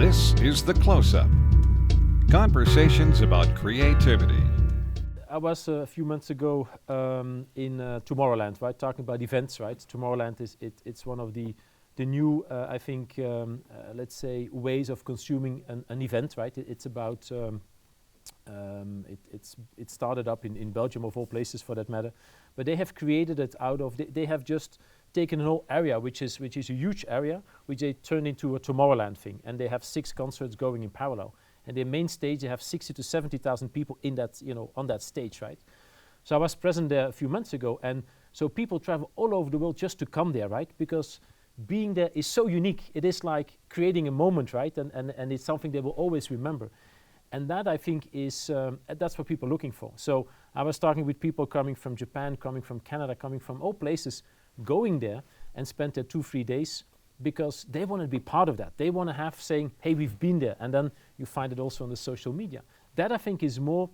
This is The Close-Up. Conversations about creativity. I was a few months ago in Tomorrowland, right? Talking about events, right? Tomorrowland it's one of the new, I think, let's say, ways of consuming an event, right? It's about it started up in Belgium, of all places, for that matter. But they have created it out of they have just taken a whole area, which is a huge area, which they turned into a Tomorrowland thing, and they have 6 concerts going in parallel. And their main stage, they have 60 to 70,000 people in that, on that stage, right? So I was present there a few months ago, and so people travel all over the world just to come there, right? Because being there is so unique. It is like creating a moment, right? And it's something they will always remember. And that, I think, is that's what people are looking for. So I was talking with people coming from Japan, coming from Canada, coming from all places, going there and spent their 2-3 days, because they want to be part of that. They want to have saying, hey, we've been there. And then you find it also on the social media. That, I think, is more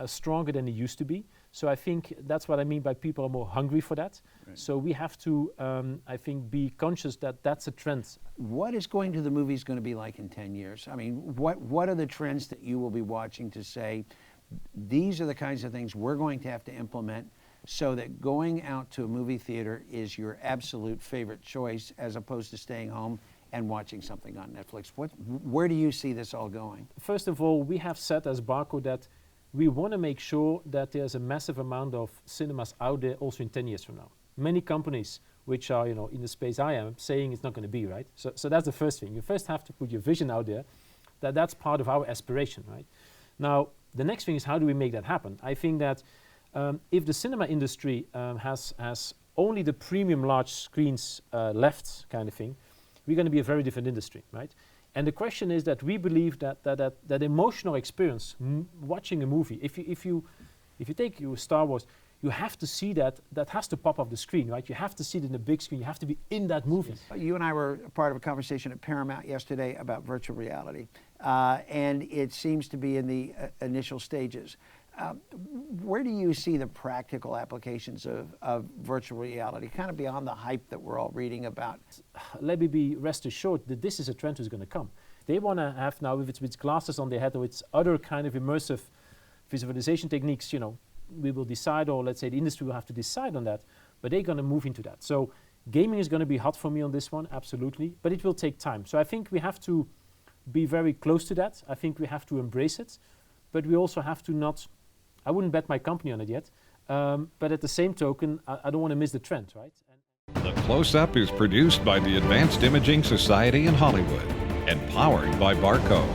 stronger than it used to be. So I think that's what I mean by people are more hungry for that. Right. So we have to, I think, be conscious that that's a trend. What is going to the movies going to be like in 10 years? I mean, what are the trends that you will be watching to say, these are the kinds of things we're going to have to implement so that going out to a movie theater is your absolute favorite choice as opposed to staying home and watching something on Netflix? Where do you see this all going? First of all, we have said as Barco that we want to make sure that there's a massive amount of cinemas out there also in 10 years from now. Many companies which are in the space I am saying it's not going to be, right? So that's the first thing. You first have to put your vision out there, that's part of our aspiration, right? Now, the next thing is, how do we make that happen? I think that if the cinema industry has only the premium large screens left, kind of thing, we're going to be a very different industry, right? And the question is that we believe that emotional experience, watching a movie, if you take your Star Wars, you have to see that has to pop off the screen, right? You have to see it in the big screen. You have to be in that movie. You and I were part of a conversation at Paramount yesterday about virtual reality, and it seems to be in the initial stages. Where do you see the practical applications of virtual reality, kind of beyond the hype that we're all reading about? Let me be rest assured that this is a trend that's going to come. They want to have now, if it's with glasses on their head or it's other kind of immersive visualization techniques, we will decide, or let's say the industry will have to decide on that, but they're going to move into that. So gaming is going to be hot for me on this one, absolutely, but it will take time. So I think we have to be very close to that. I think we have to embrace it, but we also have to not, I wouldn't bet my company on it yet, but at the same token, I don't want to miss the trend, right? The Close-Up is produced by the Advanced Imaging Society in Hollywood and powered by Barco.